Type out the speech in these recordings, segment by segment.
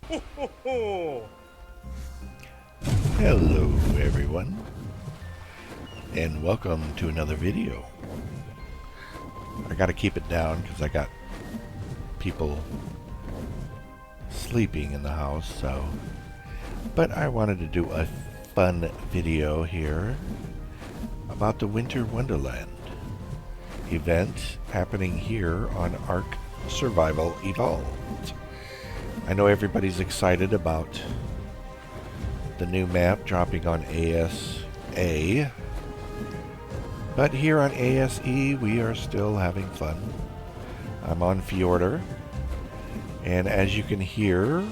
Hello everyone, and welcome to another video. I gotta keep it down because I got people sleeping in the house, but I wanted to do a fun video here about the Winter Wonderland event happening here on Ark Survival Evolved. I know everybody's excited about the new map dropping on ASA, but here on ASE we are still having fun. I'm on Fjordur, and as you can hear,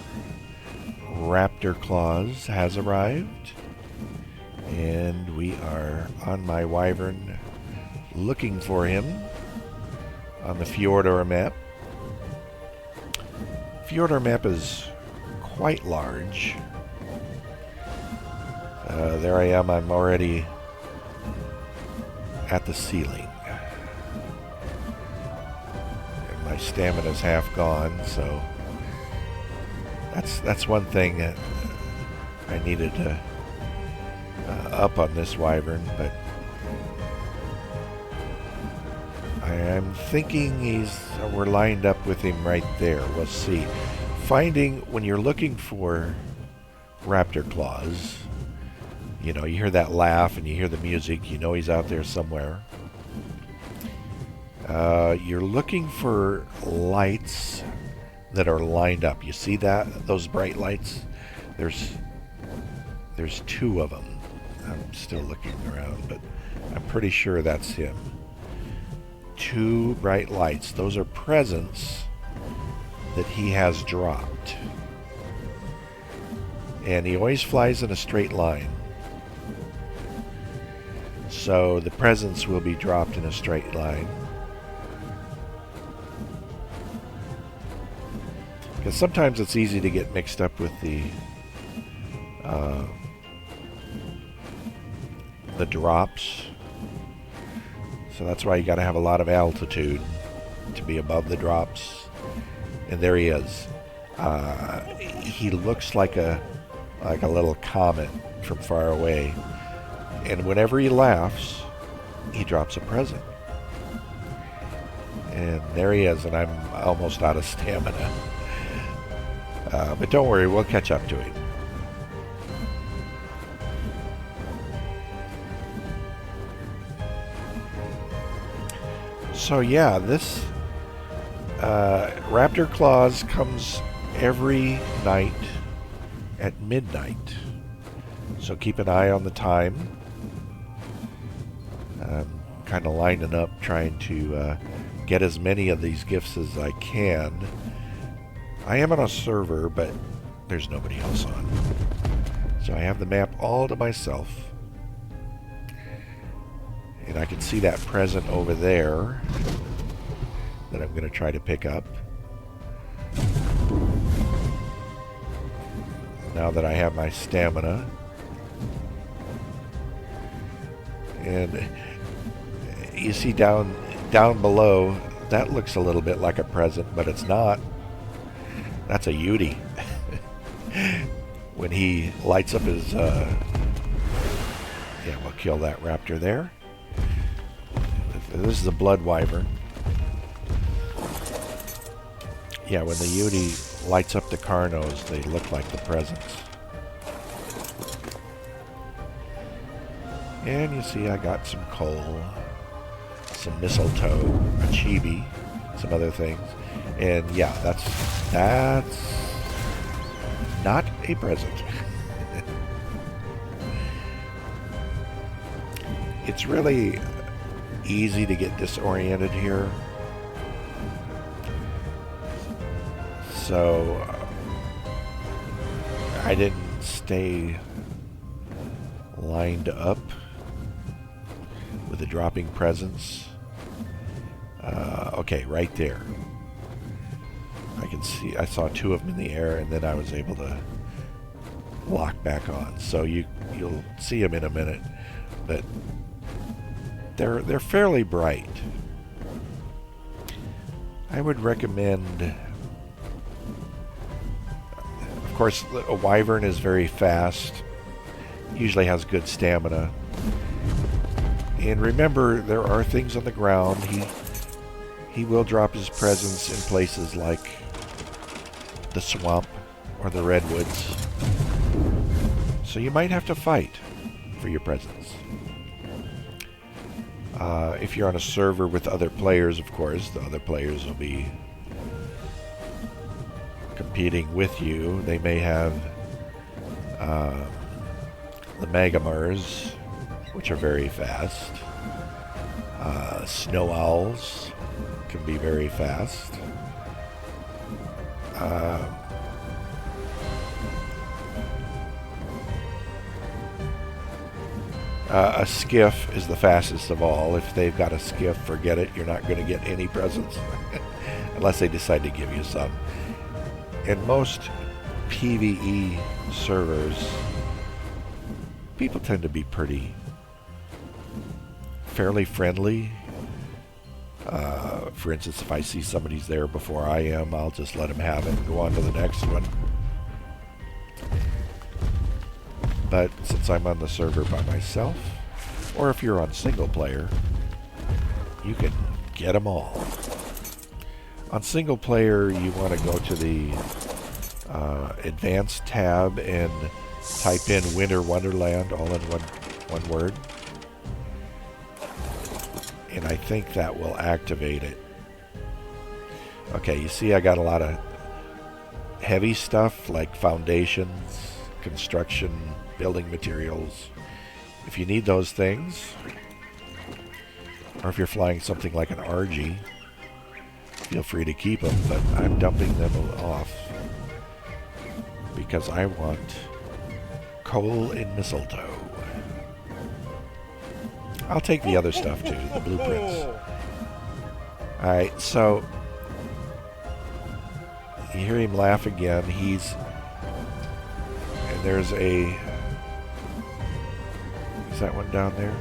Raptor Claus has arrived, and we are on my Wyvern looking for him on the Fjordur map. Fjordur map is quite large. There I am, I'm already at the ceiling. And my stamina's half gone, so that's one thing that I needed to up on this Wyvern, but I'm thinking we're lined up with him right there. We'll see. When you're looking for Raptor Claus, you know, you hear that laugh and you hear the music, you know he's out there somewhere. You're looking for lights that are lined up. You see that? Those bright lights? There's two of them. I'm still looking around, but I'm pretty sure that's him. Two bright lights. Those are presents that he has dropped. And he always flies in a straight line. So the presents will be dropped in a straight line. Because sometimes it's easy to get mixed up with the drops. So that's why you got to have a lot of altitude to be above the drops. And there he is. He looks like a little comet from far away. And whenever he laughs, he drops a present. And there he is, and I'm almost out of stamina. But don't worry, we'll catch up to him. So yeah, this Raptor Claus comes every night at midnight. So keep an eye on the time. I'm kind of lining up, trying to get as many of these gifts as I can. I am on a server, but there's nobody else on. So I have the map all to myself. And I can see that present over there that I'm going to try to pick up. Now that I have my stamina. And you see down below, that looks a little bit like a present, but it's not. That's a Yudi. When he lights up his... yeah, we'll kill that raptor there. This is a blood wyvern. Yeah, when the Yudi lights up the Carnos, they look like the presents. And you see I got some coal, some mistletoe, a chibi, some other things. And yeah, that's not a present. It's really easy to get disoriented here. So I didn't stay lined up with the dropping presents. Okay, right there. I can see, I saw two of them in the air, and then I was able to lock back on. So you'll see them in a minute, but they're fairly bright. I would recommend, of course, a wyvern is very fast, usually has good stamina. And remember, there are things on the ground. He will drop his presence in places like the swamp or the redwoods. So you might have to fight for your presence. If you're on a server with other players, of course, the other players will be competing with you. They may have the Magamars, which are very fast. Snow owls can be very fast. A skiff is the fastest of all. If they've got a skiff, forget it. You're not going to get any presents unless they decide to give you some. In most PvE servers, people tend to be fairly friendly. For instance, if I see somebody's there before I am, I'll just let them have it and go on to the next one. But since I'm on the server by myself, or if you're on single player, you can get them all. On single player, you want to go to the advanced tab and type in Winter Wonderland all in one word. And I think that will activate it. Okay, you see I got a lot of heavy stuff like foundations, construction, building materials. If you need those things, or if you're flying something like an RG, feel free to keep them, but I'm dumping them off because I want coal and mistletoe. I'll take the other stuff too, the blueprints. Alright, so you hear him laugh again. And there's is that one down there?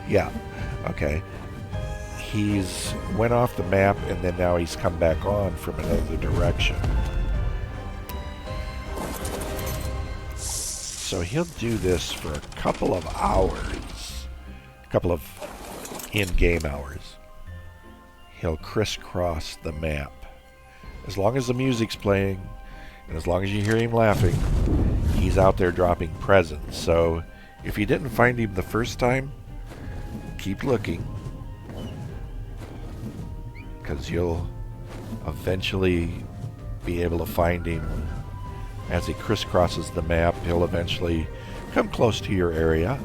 Yeah, okay. He's went off the map and then now he's come back on from another direction. So he'll do this for a couple of hours, a couple of in-game hours. He'll crisscross the map. As long as the music's playing, and as long as you hear him laughing, he's out there dropping presents. So if you didn't find him the first time, keep looking, because you'll eventually be able to find him. As he crisscrosses the map, he'll eventually come close to your area,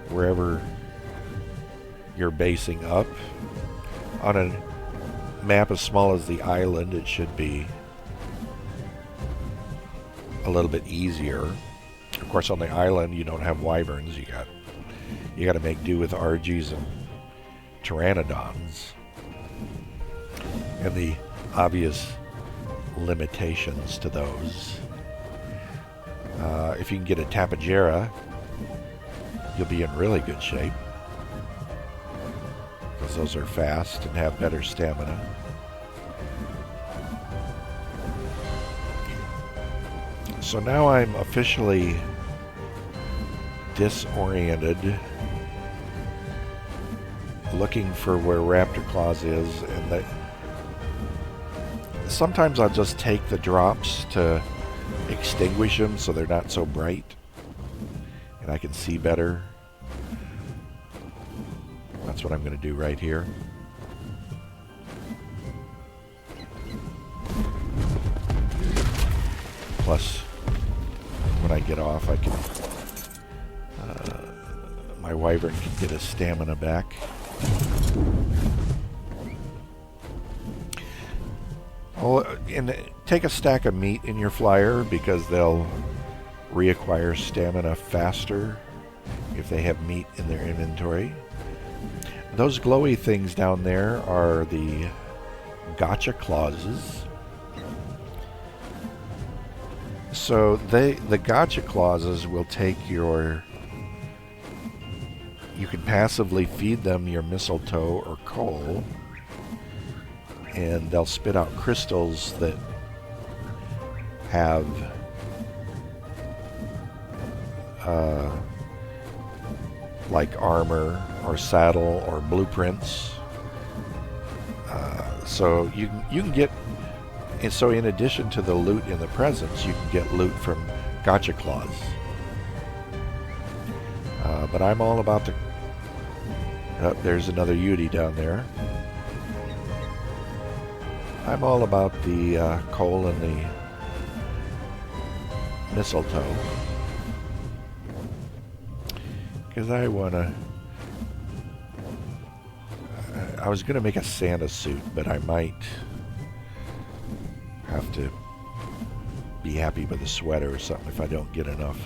wherever you're basing up. On a map as small as the island, it should be a little bit easier. Of course, on the island, you don't have wyverns. You got to make do with RGs and pteranodons, and the obvious limitations to those. If you can get a Tapejara, you'll be in really good shape, because those are fast and have better stamina. So now I'm officially disoriented, looking for where Raptor Claus is, and sometimes I'll just take the drops to extinguish them so they're not so bright and I can see better. That's what I'm going to do right here. Plus, when I get off, I can my wyvern can get his stamina back. Oh, and take a stack of meat in your flyer, because they'll reacquire stamina faster if they have meat in their inventory. Those glowy things down there are the gotcha clauses. So the gotcha clauses will take your... You can passively feed them your mistletoe or coal, and they'll spit out crystals that have like armor or saddle or blueprints. So you can get, and so in addition to the loot in the presents, you can get loot from Gotcha Claws. But I'm all about the... Oh, there's another Yudi down there. I'm all about the coal and the mistletoe. Because I want to... I was going to make a Santa suit, but I might have to be happy with a sweater or something if I don't get enough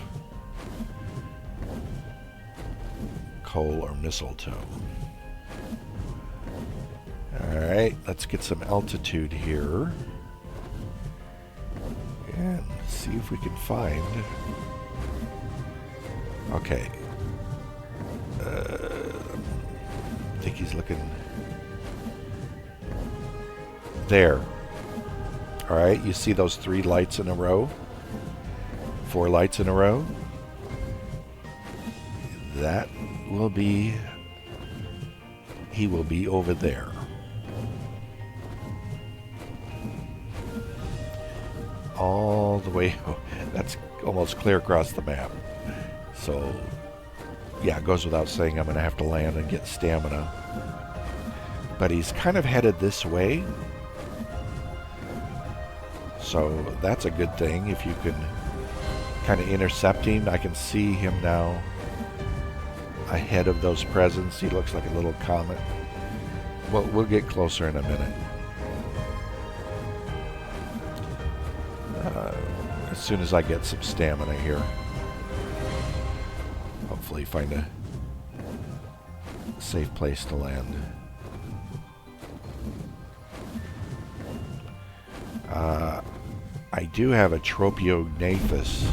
coal or mistletoe. Alright, let's get some altitude here and see if we can find... Okay. I think he's looking... There. Alright, you see those 3 lights in a row? 4 lights in a row? That will be... He will be over there. All the way... That's almost clear across the map. So, yeah, it goes without saying I'm going to have to land and get stamina. But he's kind of headed this way. So that's a good thing. If you can kind of intercept him, I can see him now ahead of those presents. He looks like a little comet. Well, we'll get closer in a minute. As soon as I get some stamina here. Hopefully find a safe place to land. I do have a Tropiognathus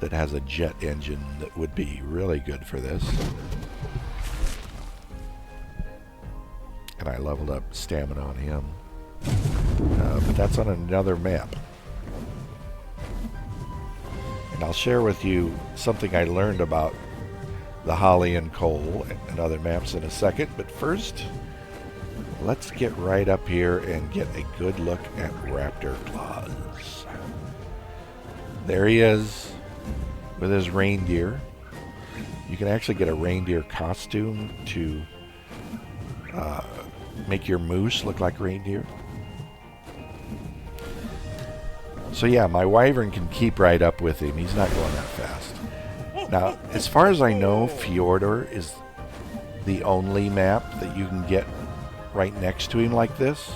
that has a jet engine that would be really good for this. And I leveled up stamina on him. But that's on another map. And I'll share with you something I learned about the holly and coal and other maps in a second. But first, let's get right up here and get a good look at Raptor Claus. There he is with his reindeer. You can actually get a reindeer costume to make your moose look like reindeer. So yeah, my wyvern can keep right up with him. He's not going that fast. Now, as far as I know, Fjordur is the only map that you can get right next to him like this.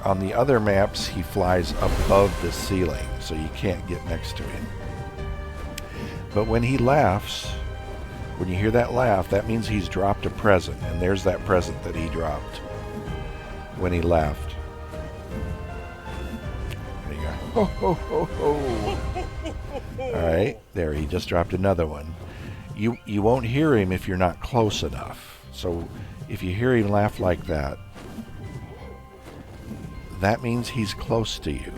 On the other maps, he flies above the ceiling, so you can't get next to him. But when he laughs, when you hear that laugh, that means he's dropped a present, and there's that present that he dropped when he laughed. There you go. Ho, ho, ho, ho. Alright, there, he just dropped another one. You won't hear him if you're not close enough. So if you hear him laugh like that, that means he's close to you.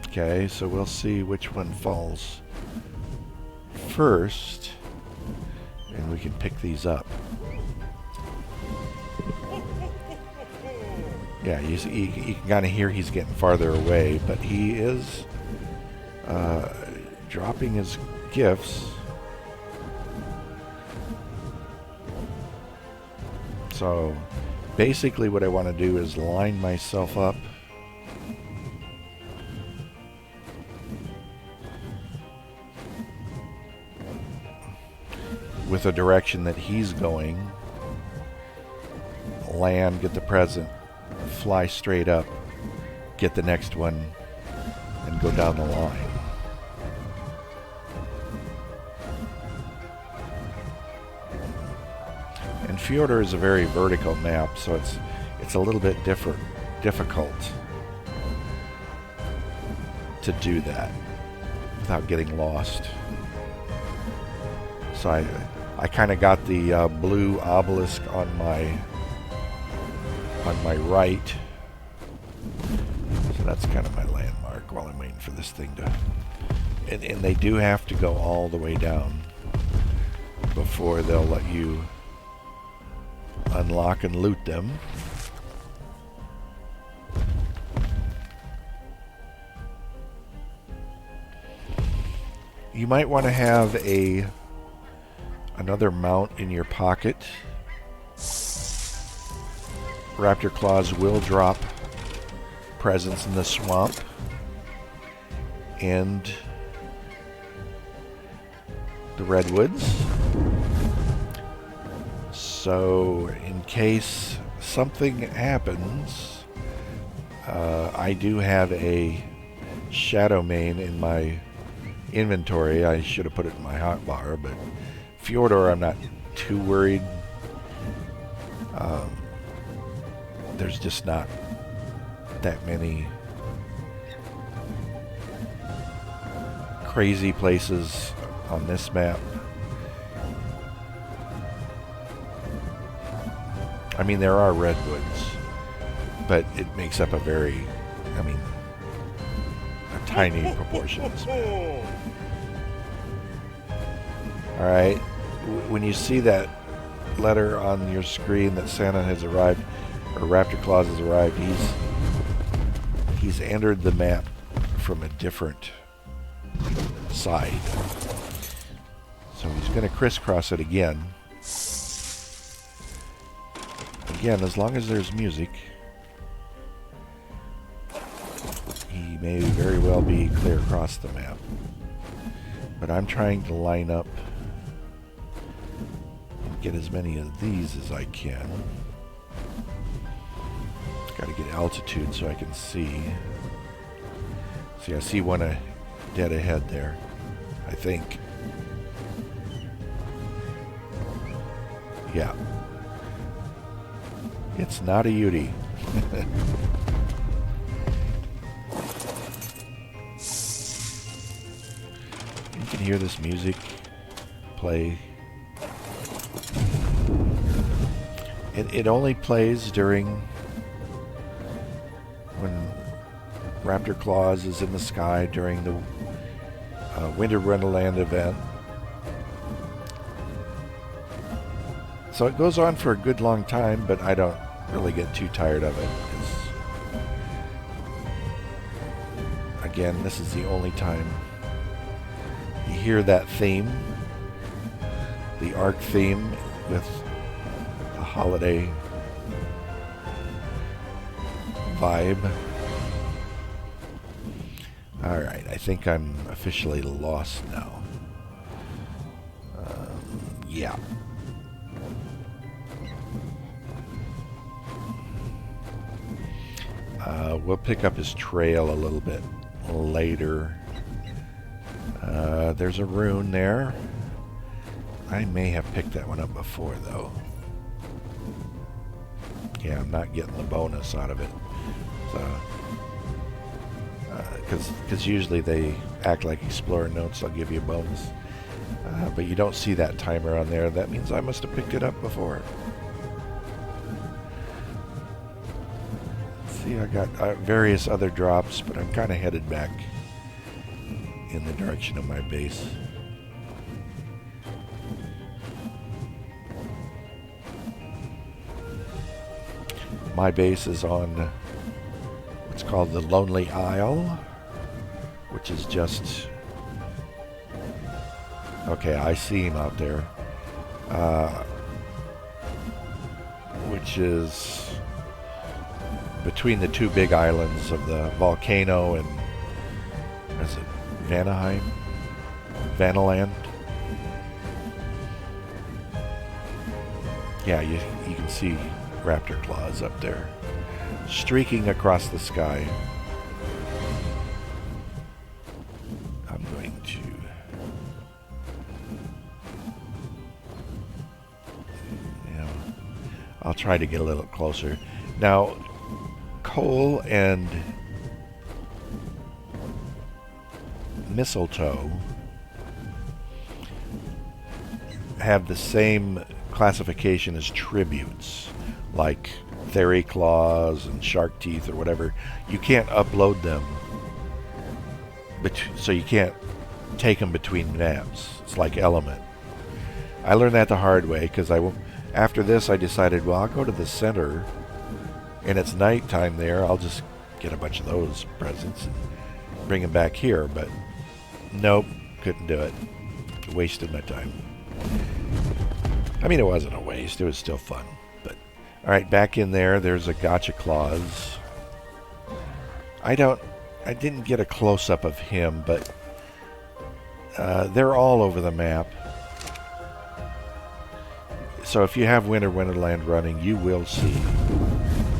Okay, so we'll see which one falls first, and we can pick these up. Yeah, you can kind of hear he's getting farther away, but he is dropping his gifts. So basically what I want to do is line myself up with the direction that he's going, land, get the present, fly straight up, get the next one, and go down the line. And Fjordur is a very vertical map, so it's a little bit difficult to do that. without getting lost. So I kind of got the blue obelisk on my right. So that's kind of my landmark while I'm waiting for this thing to... And they do have to go all the way down before they'll let you unlock and loot them. You might want to have another mount in your pocket. Raptor Claws will drop presents in the swamp and the redwoods. So in case something happens, I do have a shadow mane in my inventory. I should have put it in my hotbar, but Fjordor I'm not too worried. There's just not that many crazy places on this map. I mean, there are redwoods, but it makes up a very, a tiny proportion of this map. Alright, when you see that letter on your screen that Santa has arrived, or Raptor Claus has arrived, he's entered the map from a different side. So he's going to crisscross it again. Again, as long as there's music, he may very well be clear across the map. But I'm trying to line up and get as many of these as I can. Got to get altitude so I can see. See, I see one dead ahead there, I think. Yeah. It's not a Yudi. You can hear this music play. It only plays during when Raptor Claus is in the sky during the WonderLand event. So it goes on for a good long time, but I don't really get too tired of it. Again, this is the only time you hear that theme, the Ark theme with the holiday vibe. Alright, I think I'm officially lost now. Yeah. We'll pick up his trail a little bit later. There's a rune there. I may have picked that one up before, though. Yeah, I'm not getting the bonus out of it. So, because usually they act like Explorer notes, I'll give you a bonus. But you don't see that timer on there. That means I must have picked it up before. See, I got various other drops, but I'm kind of headed back in the direction of my base. My base is on what's called the Lonely Isle, which is just... Okay, I see him out there. Which is between the two big islands of the volcano and, is it Vanaheim? WonderLand? Yeah, you can see Raptor Claws up there, streaking across the sky. I'm going to... I'll try to get a little closer. Now, Cole and mistletoe have the same classification as tributes, like fairy claws and shark teeth or whatever. You can't upload them, so you can't take them between maps. It's like Element. I learned that the hard way because after this I decided, well, I'll go to the center and it's nighttime there. I'll just get a bunch of those presents and bring them back here. But nope, couldn't do it. Wasted my time. I mean, it wasn't a waste. It was still fun. But all right, back in there, there's a Gotcha Claus. I didn't get a close-up of him, but they're all over the map. So if you have WonderLand running, you will see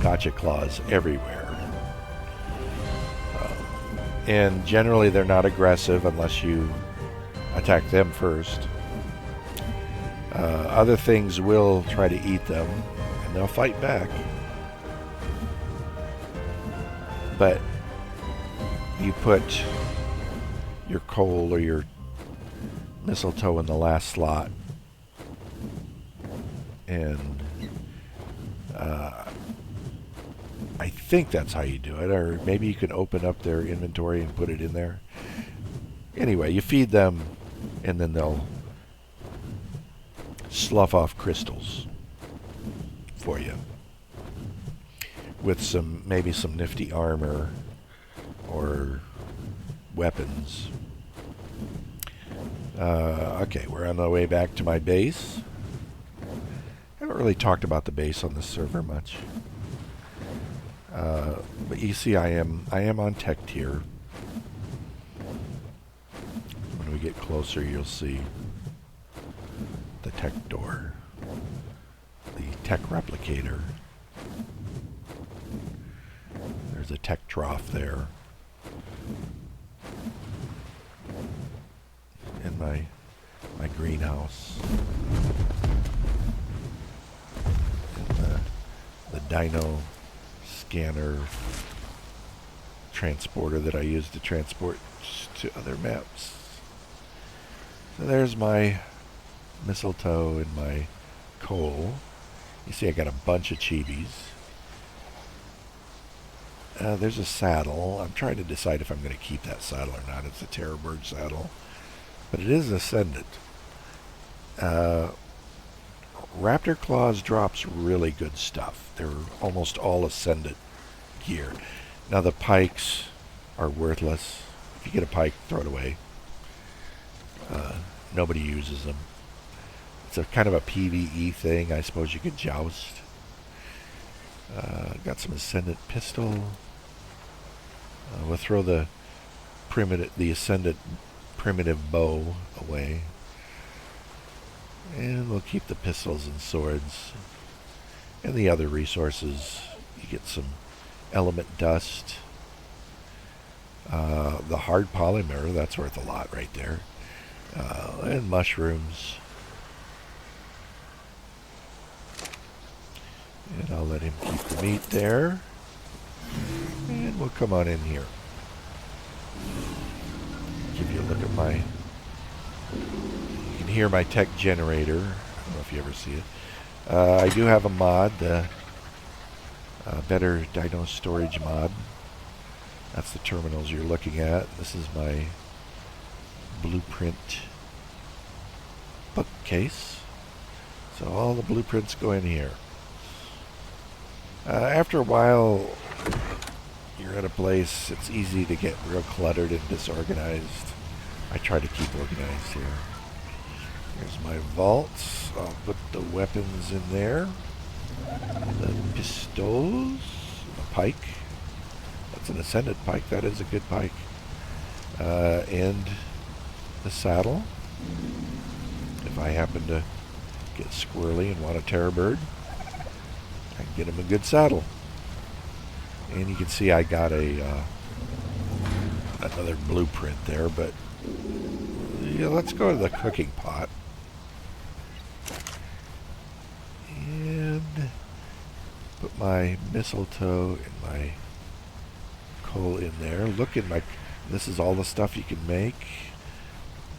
Gotcha Claws everywhere. And generally they're not aggressive unless you attack them first. Other things will try to eat them, and they'll fight back. But you put your coal or your mistletoe in the last slot, and I think that's how you do it, or maybe you can open up their inventory and put it in there. Anyway, you feed them, and then they'll slough off crystals for you with maybe some nifty armor or weapons. Okay, we're on the way back to my base. I haven't really talked about the base on this server much. But you see I am on tech tier. When we get closer you'll see the tech door. The tech replicator. There's a tech trough there. In my greenhouse. And the dino scanner transporter that I use to transport to other maps. So there's my mistletoe and my coal. You see I got a bunch of chibis. There's a saddle. I'm trying to decide if I'm going to keep that saddle or not. It's a Terror Bird saddle. But it is Ascendant. Raptor Claws drops really good stuff. They're almost all Ascendant gear. Now the pikes are worthless. If you get a pike, throw it away. Nobody uses them. It's a kind of a PvE thing. I suppose you could joust. Got some Ascendant pistol. We'll throw the Ascendant primitive bow away. And we'll keep the pistols and swords. And the other resources. You get some element dust. The hard polymer, that's worth a lot right there. And mushrooms. And I'll let him keep the meat there. And we'll come on in here. Give you a look at my... You can hear my tech generator. I don't know if you ever see it. I do have a mod, the Better Dino Storage mod. That's the terminals you're looking at. This is my blueprint bookcase. So all the blueprints go in here. After a while, you're at a place, it's easy to get real cluttered and disorganized. I try to keep organized here. Here's my vaults. I'll put the weapons in there. The pistols. A pike. That's an Ascendant pike. That is a good pike. And the saddle. If I happen to get squirrely and want a Terror Bird, I can get him a good saddle. And you can see I got another blueprint there, but yeah, let's go to the cooking pot. And put my mistletoe and my coal in there. Look in my This is all the stuff you can make.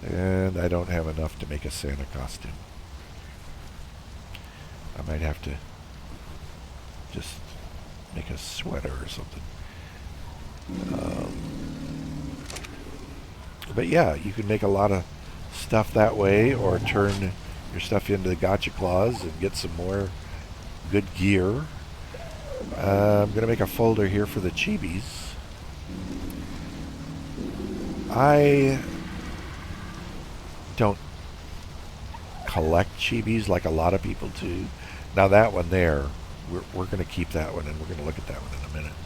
And I don't have enough to make a Santa costume. I might have to just make a sweater or something. But yeah, you can make a lot of stuff that way, or turn your stuff into the Gotcha Claws and get some more good gear. I'm going to make a folder here for the chibis. I don't collect chibis like a lot of people do. Now that one there, we're going to keep that one, and we're going to look at that one in a minute.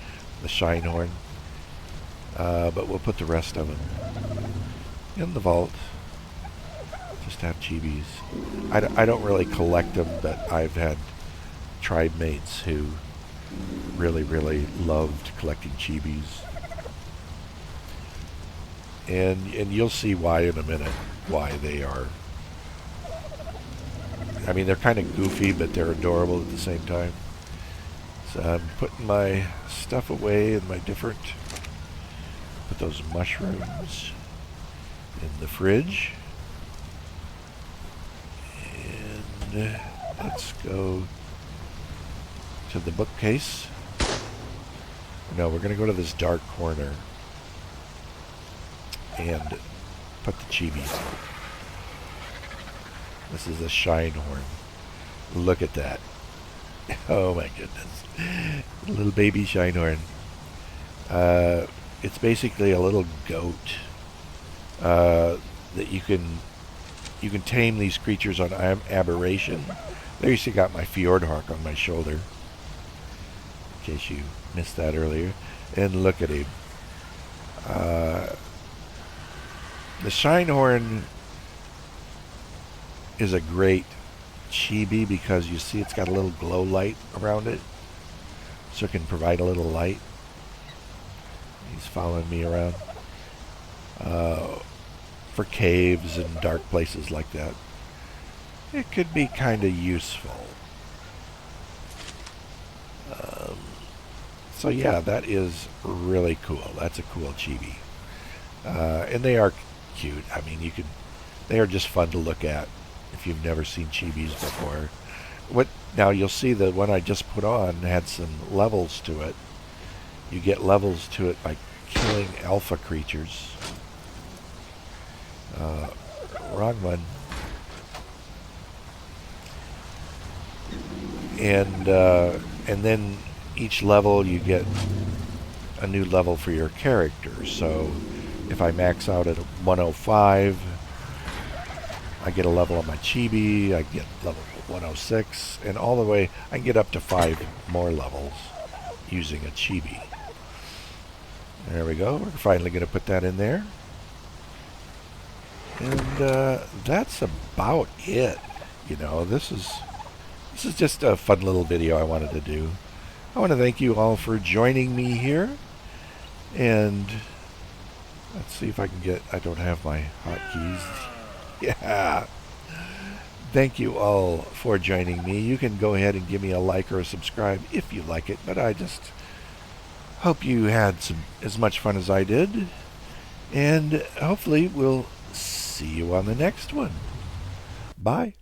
The Shinehorn. But we'll put the rest of them in the vault. Just have chibis. I don't really collect them, but I've had tribe mates who really, really loved collecting chibis. And you'll see why in a minute, why they are. I mean, they're kind of goofy, but they're adorable at the same time. So I'm putting my stuff away in my different... Put those mushrooms in the fridge. And let's go to the bookcase. No, we're going to go to this dark corner and put the chibis. This is a Shinehorn. Look at that. Oh my goodness. Little baby Shinehorn. It's basically a little goat that you can tame these creatures on aberration. There you see, got my Fjordhawk on my shoulder, in case you missed that earlier. And look at him. The Shinehorn is a great chibi because you see it's got a little glow light around it, so it can provide a little light. He's following me around for caves and dark places like that. It could be kind of useful. So yeah, that is really cool. That's a cool chibi. And they are cute. I mean, they are just fun to look at if you've never seen chibis before. Now you'll see the one I just put on had some levels to it. You get levels to it by killing alpha creatures. Wrong one. And then each level you get a new level for your character. So if I max out at 105, I get a level on my chibi. I get level 106, and all the way I can get up to 5 more levels using a chibi. There we go. We're finally going to put that in there. And that's about it. You know, this is just a fun little video I wanted to do. I want to thank you all for joining me here. And let's see if I can get... I don't have my hotkeys. Yeah. Thank you all for joining me. You can go ahead and give me a like or a subscribe if you like it. But I just hope you had as much fun as I did. And hopefully we'll see you on the next one. Bye.